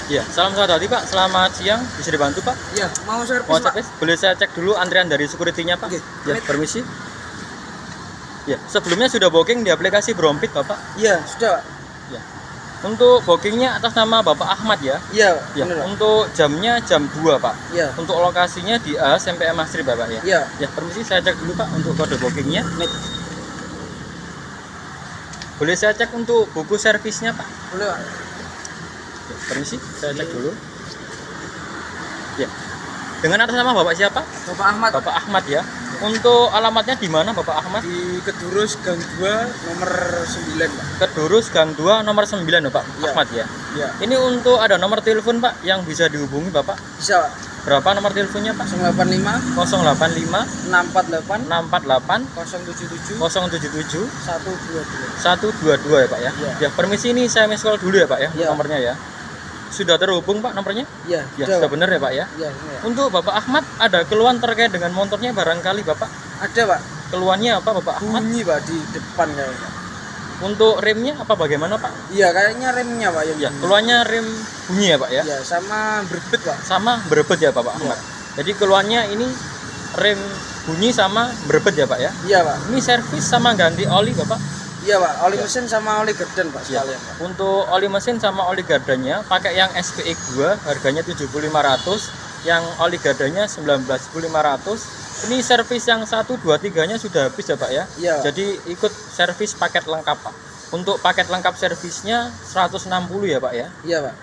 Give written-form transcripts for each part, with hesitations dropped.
Iya, salam sehat hati Pak. Selamat siang. Bisa dibantu Pak? Iya, mau servis, Mau Pak. servis? Boleh saya cek dulu antrian dari security-nya Pak? Oke, Ya, baik. permisi. Ya, sebelumnya sudah booking di aplikasi Brompit Bapak? Iya, sudah, Pak. Ya. Untuk bookingnya atas nama Bapak Ahmad ya? Iya, Ya. benar, Pak. Untuk jamnya jam 2 Pak. Iya. Untuk lokasinya di ASMPM Masri Bapak ya? Iya. Ya, permisi saya cek dulu Pak untuk kode bookingnya. Nih, Boleh saya cek untuk buku servisnya Pak? boleh, Pak. Ya, permisi, saya cek dulu. Ya. Dengan atas nama Bapak siapa? Bapak Ahmad Bapak Ahmad ya. Untuk alamatnya di mana Bapak Ahmad? di Kedurus Gang 2 nomor 9, Pak. Kedurus Gang 2 nomor 9 Bapak Iya. Ahmad ya. Iya. Ini untuk ada nomor telepon Pak yang bisa dihubungi Bapak. Bisa, Pak. Berapa nomor teleponnya Pak? 085 085 648 648 077 077 122. 122 ya Pak ya. Iya. Ya, permisi ini saya miss call dulu ya Pak ya, Iya. nomornya ya. Sudah terhubung Pak nomornya? Iya, Ya, sudah, sudah Pak. benar ya Pak ya. Iya, benar. Untuk Bapak Ahmad ada keluhan terkait dengan motornya barangkali Bapak? Ada, Pak. Keluhannya apa Bapak Ahmad? Bunyi, Pak, di depan kayaknya. Untuk remnya apa bagaimana Pak? Iya, kayaknya remnya, Pak, yang Ya, bunyi. keluhannya rem bunyi ya Pak ya. Iya, sama berbet, Pak. Sama berebet ya Bapak Iya. Ahmad. Jadi keluhannya ini rem bunyi sama berebet ya Pak ya. Iya, Pak. Ini servis sama ganti oli Bapak. Iya, Pak. Oli Iya. mesin sama oli gardan, Pak, Ya. sekalian, Pak. Untuk oli mesin sama oli gardannya pakai yang SPX 2 harganya 7.500, yang oli gardannya 19.500. Ini servis yang 1 2 3-nya sudah habis ya Pak ya. Iya. Jadi ikut servis paket lengkap Pak. Untuk paket lengkap servisnya 160 ya Pak ya. Iya, Pak.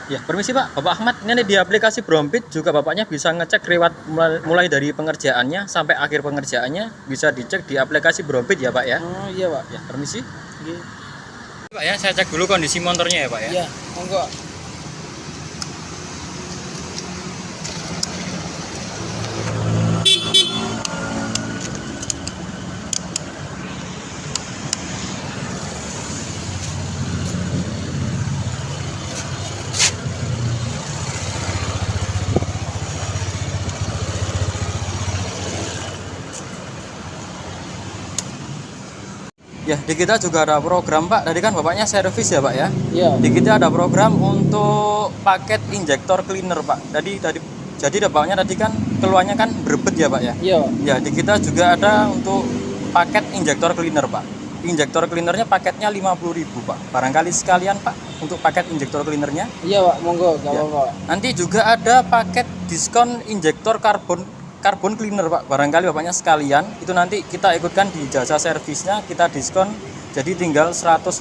Ya, permisi Pak, Bapak Ahmad, ini di aplikasi Brompit juga Bapaknya bisa ngecek riwayat mulai dari pengerjaannya sampai akhir pengerjaannya bisa dicek di aplikasi Brompit ya Pak ya. Oh, iya, Pak. Ya, permisi. Iya. Pak ya, saya cek dulu kondisi motornya ya Pak ya. Iya, monggo. Ya, di kita juga ada program Pak. Tadi kan Bapaknya servis ya Pak ya. Iya. Di kita ada program untuk paket injektor cleaner Pak. Jadi Bapaknya tadi kan keluarnya kan berebet ya Pak ya. Iya, Pak. Ya, di kita juga ada untuk paket injektor cleaner Pak. Injektor cleanernya paketnya 50.000 Pak. Barangkali sekalian Pak untuk paket injektor cleanernya. Iya, Pak. Monggo, enggak Ya. apa-apa. Nanti juga ada paket diskon injektor karbon cleaner Pak. Barangkali Bapaknya sekalian itu nanti kita ikutkan di jasa servisnya, kita diskon jadi tinggal 160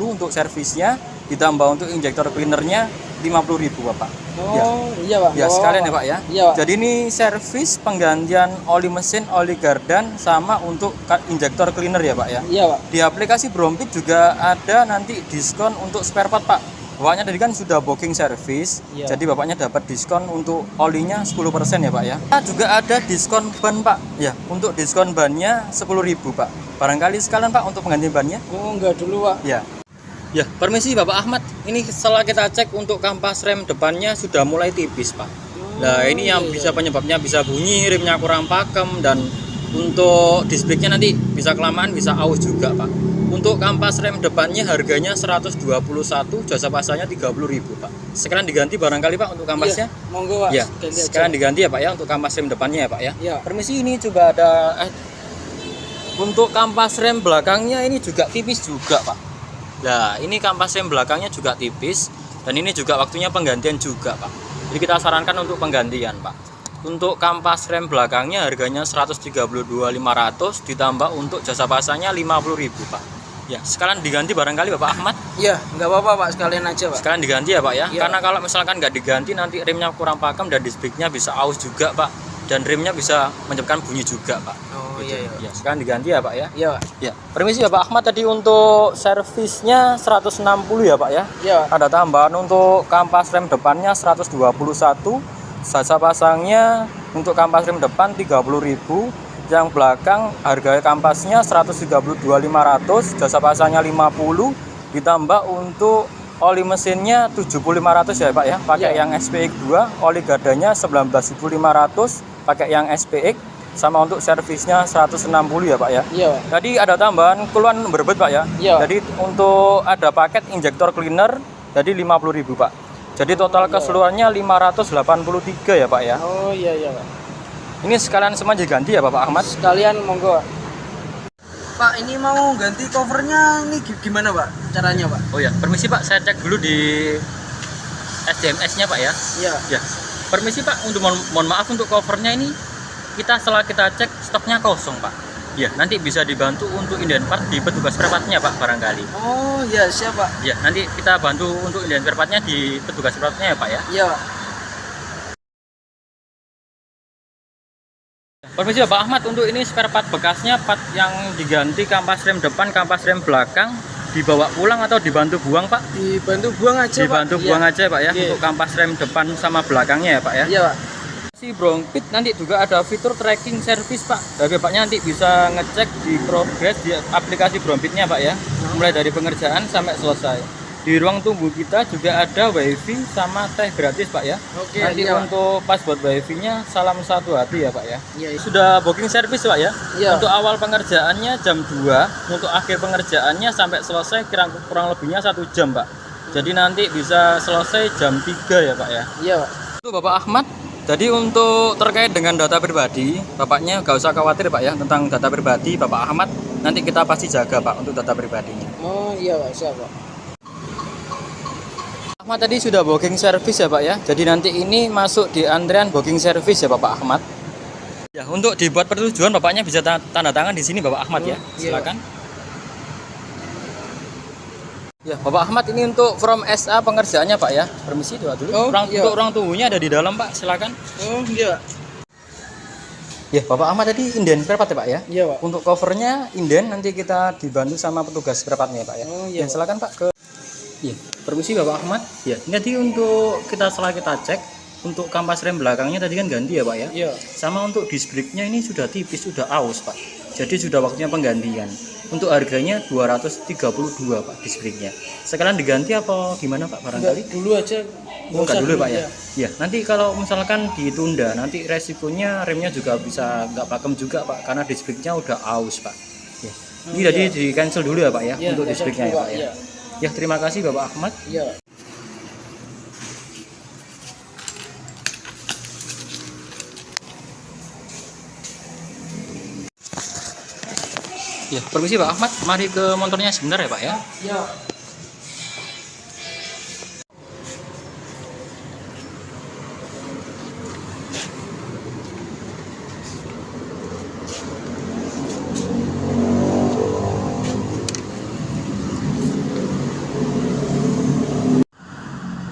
untuk servisnya, ditambah untuk injektor cleanernya 50.000 Bapak. Ya. Oh, iya, Pak. Ya, Nggak sekalian ya apa-apa, Pak ya. Iya, Pak. Jadi ini servis penggantian oli mesin, oli gardan sama untuk injektor cleaner ya Pak ya. Iya, Pak. Di aplikasi Brompit juga ada nanti diskon untuk spare part Pak. Bapaknya tadi kan sudah booking service, Iya. jadi Bapaknya dapat diskon untuk olinya 10% ya Pak ya. Kita juga ada diskon ban Pak, ya untuk diskon bannya 10.000 Pak. Barangkali sekalian Pak untuk pengganti bannya. Oh, enggak dulu, Pak. Ya. Ya, permisi Bapak Ahmad. Ini setelah kita cek untuk kampas rem depannya sudah mulai tipis Pak. Nah ini yang iya, bisa penyebabnya bisa bunyi, remnya kurang pakem, dan untuk displaynya nanti bisa kelamaan bisa aus juga Pak. Untuk kampas rem depannya harganya 121, jasa pasarnya 30.000 Pak. Sekalian diganti barangkali Pak untuk kampasnya. Iya, monggo, Pak. Ya, Ganti aja. sekalian diganti ya Pak ya untuk kampas rem depannya ya Pak ya. Iya. Permisi, ini juga ada untuk kampas rem belakangnya ini juga tipis juga Pak. Nah ini kampas rem belakangnya juga tipis, dan ini juga waktunya penggantian juga Pak. Jadi kita sarankan untuk penggantian Pak. Untuk kampas rem belakangnya harganya 132.500, ditambah untuk jasa pasarnya 50.000 Pak. Ya, sekalian diganti barangkali Bapak Ahmad. Iya, enggak apa-apa, Pak. Sekalian aja, Pak. Sekalian diganti ya Pak ya. Iya. Karena kalau misalkan nggak diganti nanti remnya kurang pakem dan displaynya bisa aus juga Pak. Dan remnya bisa menyebabkan bunyi juga Pak. Oh, Gitu. iya, iya. Ya, sekalian diganti ya Pak ya. Iya, Pak. Ya, permisi Bapak Ahmad, tadi untuk servisnya 160 ya Pak ya. Iya, Pak. Ada tambahan untuk kampas rem depannya 121, jasa pasangnya untuk kampas rem depan 30.000, yang belakang harga kampasnya 132.500, jasa pasangnya 50, ditambah untuk oli mesinnya 7.500 ya Pak ya, pakai Iya. yang SPX 2, oli gardannya 19.500, pakai yang SPX, sama untuk servisnya 160 ya Pak ya. Iya, Pak. Tadi ada tambahan keluhan berbet Pak ya. Iya. Jadi untuk ada paket injektor cleaner jadi 50.000 Pak. Jadi total keseluruhannya 583 ya Pak ya. Oh iya Pak. Ini sekalian semua diganti ya Bapak Ahmad. Sekalian monggo. Pak, ini mau ganti covernya ini gimana Pak? Caranya Pak? Oh ya, permisi Pak, saya cek dulu di SDMS-nya Pak ya. Iya. Ya, permisi Pak, untuk mohon maaf untuk covernya ini setelah kita cek stoknya kosong Pak. Ya, nanti bisa dibantu untuk Indian part di petugas perpatnya Pak barangkali. Oh iya, siap Pak. Ya, nanti kita bantu untuk Indian perpatnya di petugas perpatnya ya Pak ya. Iya Pak. Permisi Bapak Ahmad, untuk ini spare part bekasnya, part yang diganti kampas rem depan, kampas rem belakang, dibawa pulang atau dibantu buang Pak? Dibantu buang aja Dibantu Pak. buang aja Pak ya, Iya. untuk kampas rem depan sama belakangnya ya Pak ya. Iya Pak. Si Brompit nanti juga ada fitur tracking service Pak. Dari Bapaknya nanti bisa ngecek di progres di aplikasi Brompitnya Pak ya, mulai dari pengerjaan sampai selesai. Di ruang tunggu kita juga ada wifi sama teh gratis Pak ya. Oke, Nanti iya, Pak. untuk password wifi-nya salam satu hati ya Pak ya. Iya. Sudah booking service Pak ya. Iya. Untuk awal pengerjaannya jam 2, untuk akhir pengerjaannya sampai selesai kurang lebihnya 1 jam Pak. Jadi nanti bisa selesai jam 3 ya Pak ya. Iya Pak. Itu Bapak Ahmad. Jadi untuk terkait dengan data pribadi, Bapaknya nggak usah khawatir Pak ya tentang data pribadi Bapak Ahmad. Nanti kita pasti jaga Pak untuk data pribadinya. Oh iya Pak, siap Pak. Ahmad tadi sudah booking service ya Pak ya. Jadi nanti ini masuk di antrian booking service ya Bapak Ahmad. Ya, untuk dibuat persetujuan Bapaknya bisa tanda tangan di sini Bapak Ahmad ya. Silakan. Ya, Bapak Ahmad ini untuk from SA pengerjaannya Pak ya. Permisi dulu. Oh, iya. Untuk ruang tunggunya ada di dalam Pak. Silakan. Oh iya Pak. Ya, Bapak Ahmad tadi inden perpat ya Pak ya. Iya Pak. Untuk covernya inden, nanti kita dibantu sama petugas perpatnya Pak ya. Oh, iya, Ya, silakan Pak ke. Ya, permisi Bapak Ahmad. Ya, jadi untuk setelah kita cek untuk kampas rem belakangnya tadi kan ganti ya Pak ya. Iya. Sama untuk disc brake-nya ini sudah tipis, sudah aus Pak. Jadi sudah waktunya penggantian. Untuk harganya 232 Pak disc brake-nya. Sekalian diganti apa gimana Pak barangkali? Enggak, dulu aja. Enggak dulu Pak ya. Ya, nanti kalau misalkan ditunda, nanti resikonya remnya juga bisa nggak pakem juga Pak, karena disc brake-nya udah aus Pak. Ya. Ini jadi di cancel dulu ya Pak ya, Iya, untuk disc cancel brake-nya ya dulu, Pak ya. iya. Ya, terima kasih Bapak Ahmad. Iya. Ya, permisi Pak Ahmad, mari ke motornya sebentar ya Pak ya. Iya.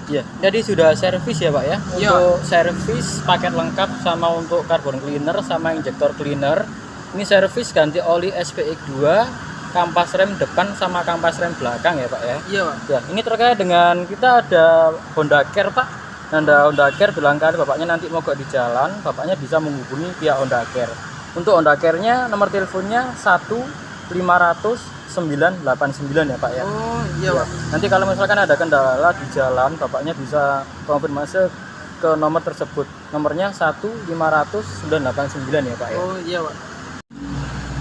Ya, jadi sudah servis ya Pak ya. Iya. Untuk servis paket lengkap sama untuk carbon cleaner sama injektor cleaner. Ini servis ganti oli SPX2, kampas rem depan sama kampas rem belakang ya Pak ya. Iya Pak. Ya, ini terkait dengan kita ada Honda Care Pak. Ada Honda Care bilang kali Bapaknya nanti mogok di jalan, Bapaknya bisa menghubungi pihak Honda Care. Untuk Honda Care-nya nomor teleponnya 1500989 ya Pak ya. Oh iya Pak. Nanti kalau misalkan ada kendala di jalan, Bapaknya bisa konfirmasi ke nomor tersebut. Nomornya 1500989 ya Pak ya. Oh iya Pak.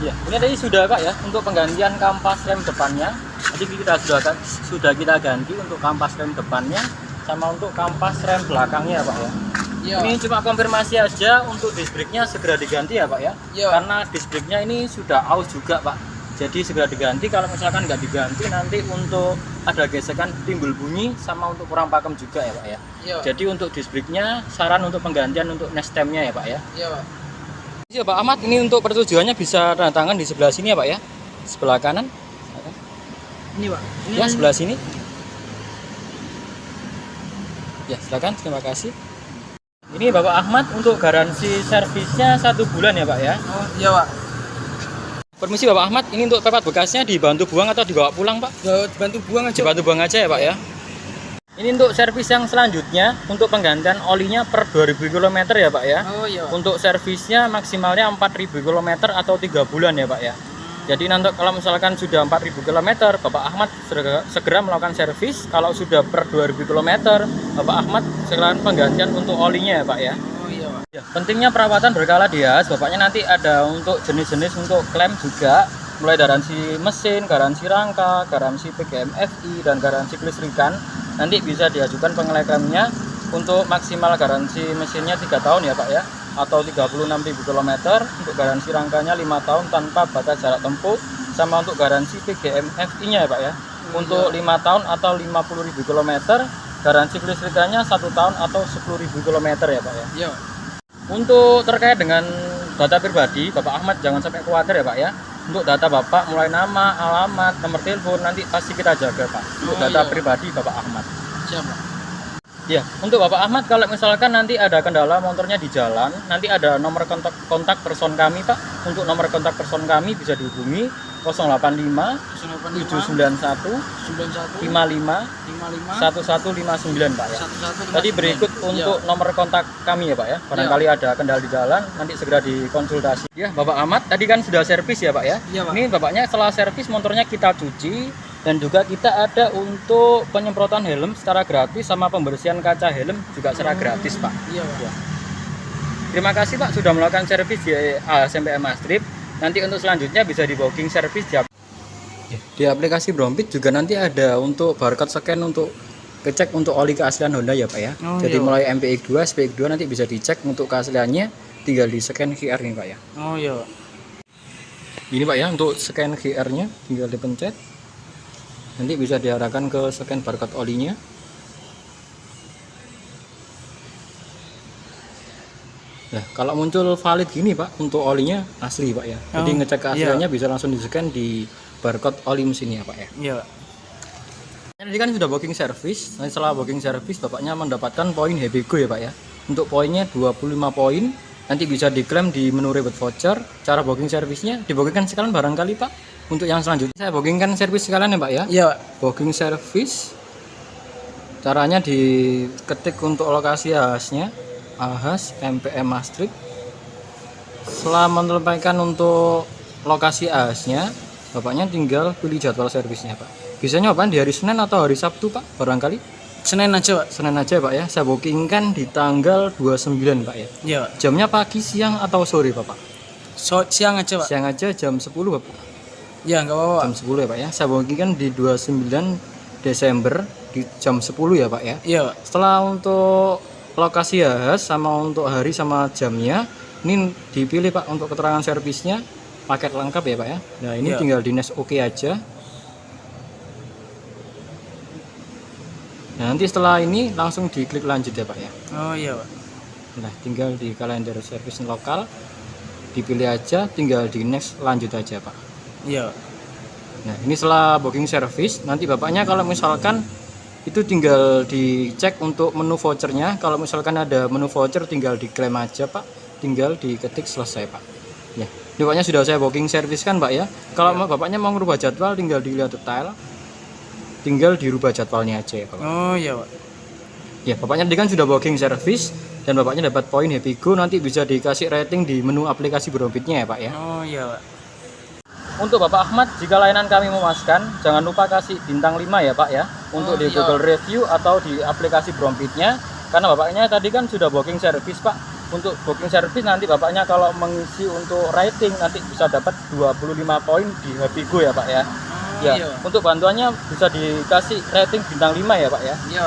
Ya, ini tadi sudah Pak ya untuk penggantian kampas rem depannya. Jadi kita sudah kita ganti untuk kampas rem depannya sama untuk kampas rem belakangnya ya Pak ya. Iya. Ini cuma konfirmasi aja untuk disc brake-nya segera diganti ya Pak ya. Iya. Karena disc brake-nya ini sudah aus juga Pak. Jadi segera diganti, kalau misalkan nggak diganti nanti untuk ada gesekan timbul bunyi sama untuk kurang pakem juga ya Pak ya. Iya. Jadi untuk disc brake-nya saran untuk penggantian untuk nestemnya ya Pak ya. Iya Pak. Ya Pak Ahmad, ini untuk persetujuannya bisa tanda tangan di sebelah sini ya Pak ya. Sebelah kanan. Ini Pak. Ini Ya, sebelah sini. Ya, silakan, terima kasih. Ini Bapak Ahmad untuk garansi servisnya 1 bulan ya Pak ya. Oh iya Pak. Permisi Bapak Ahmad, ini untuk pepat bekasnya dibantu buang atau dibawa pulang Pak? Bantu buang aja. Dibantu buang aja ya Pak ya. Ini untuk servis yang selanjutnya, untuk penggantian olinya per 2000 km ya Pak ya. Oh iya Pak. Untuk servisnya maksimalnya 4000 km atau 3 bulan ya Pak ya. Jadi nanti kalau misalkan sudah 4000 km, Bapak Ahmad segera melakukan servis. Kalau sudah per 2000 km, Bapak Ahmad segera penggantian untuk olinya ya Pak ya. Oh iya Pak. Ya, pentingnya perawatan berkala Dias. Bapaknya nanti ada untuk jenis-jenis untuk klem juga, mulai garansi mesin, garansi rangka, garansi PGM FI, dan garansi kelistrikan. Nanti bisa diajukan pengelekannya untuk maksimal garansi mesinnya 3 tahun ya Pak ya, atau 36.000 km, untuk garansi rangkanya 5 tahun tanpa batas jarak tempuh, sama untuk garansi PGM FI nya ya Pak ya, untuk 5 tahun atau 50.000 km, garansi kelistrikannya 1 tahun atau 10.000 km ya Pak ya. Iya. Untuk terkait dengan data pribadi, Bapak Ahmad jangan sampai khawatir ya Pak ya. Untuk data Bapak mulai nama, alamat, nomor telepon nanti pasti kita jaga Pak. Untuk data pribadi Bapak Ahmad. Siap Pak. Ya, untuk Bapak Ahmad kalau misalkan nanti ada kendala motornya di jalan, nanti ada nomor kontak person kami Pak. Untuk nomor kontak person kami bisa dihubungi 085 791 55 1159 Pak ya. Tadi berikut untuk nomor kontak kami ya Pak ya. Barangkali ada kendala di jalan, nanti segera dikonsultasi. Ya, Bapak Ahmad tadi kan sudah servis ya Pak ya. Iya, Pak. Ini Bapaknya setelah servis motornya kita cuci, dan juga kita ada untuk penyemprotan helm secara gratis, sama pembersihan kaca helm juga secara gratis Pak. Iya Pak. Ya. Terima kasih Pak sudah melakukan servis di SMPM Astrip. Nanti untuk selanjutnya bisa di booking servis di aplikasi Brompit. Juga nanti ada untuk barcode scan untuk ngecek untuk oli keaslian Honda ya Pak ya. Jadi mulai MPX2, SPX2 nanti bisa dicek untuk keasliannya, tinggal di scan QR nih Pak ya. Oh iya Pak. Ini Pak ya untuk scan QR-nya, tinggal dipencet. Nanti bisa diarahkan ke scan barcode olinya. Nah, kalau muncul valid gini Pak, untuk olinya asli Pak ya. Jadi ngecek keasliannya bisa langsung di scan di barcode oli mesinnya Pak ya. Iya Pak. Tadi kan sudah booking service. Nah, setelah booking service Bapaknya mendapatkan poin Happy Go ya Pak ya. Untuk poinnya 25 poin. Nanti bisa diklaim di menu reward voucher. Cara booking service-nya dibookingkan sekalian barangkali Pak. Untuk yang selanjutnya saya bookingkan service sekalian ya Pak ya. Iya Pak. Booking service. Caranya diketik untuk lokasi ahasnya, ahas MPM Astrip. Setelah menyampaikan untuk lokasi ahasnya, Bapaknya tinggal pilih jadwal servisnya Pak. Biasanya Pak di hari Senin atau hari Sabtu Pak barangkali? Senin aja Pak. Senin aja Pak ya. Saya bookingkan di tanggal 29 Pak ya. Iya Pak. Jamnya pagi, siang atau sore Bapak? Siang aja Pak. Siang aja jam 10 Bapak. Ya nggak apa-apa. Jam 10 ya Pak ya. Saya bookingkan di 29 Desember di jam 10 ya Pak ya. Iya Pak. Setelah untuk lokasi ahas sama untuk hari sama jamnya, ini dipilih Pak untuk keterangan servisnya, paket lengkap ya Pak ya. Nah ini tinggal di next oke aja. Nah nanti setelah ini langsung diklik lanjut ya Pak ya. Oh iya Pak. Nah tinggal di kalender servis lokal dipilih aja, tinggal di next lanjut aja Pak. Iya. Nah ini setelah booking service, nanti Bapaknya kalau misalkan itu tinggal dicek untuk menu vouchernya. Kalau misalkan ada menu voucher tinggal diklaim aja Pak, tinggal diketik selesai Pak. Ya, ini Bapaknya sudah saya booking service kan Pak ya. Kalau Bapaknya mau merubah jadwal tinggal dilihat detail, tinggal dirubah jadwalnya aja ya Pak. Oh iya Pak. Ya Bapaknya tadi kan sudah booking service dan Bapaknya dapat poin Happy Go, nanti bisa dikasih rating di menu aplikasi Brompitnya ya Pak ya. Oh iya Pak. Untuk Bapak Ahmad, jika layanan kami memuaskan, jangan lupa kasih bintang 5 ya Pak ya, untuk di Google Review atau di aplikasi Brompitnya. Karena Bapaknya tadi kan sudah booking service Pak. Untuk booking service nanti Bapaknya kalau mengisi untuk rating nanti bisa dapat 25 poin di Happy Go ya Pak ya. Ya, untuk bantuannya bisa dikasih rating bintang 5 ya Pak ya. Iya.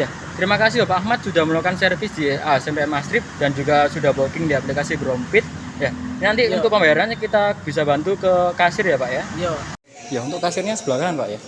Ya, terima kasih Bapak Ahmad sudah melakukan servis di SMPM Astrip dan juga sudah booking di aplikasi Brompit. Ya, nanti untuk pembayarannya kita bisa bantu ke kasir ya Pak ya. Iya. Ya, untuk kasirnya sebelah kanan Pak ya.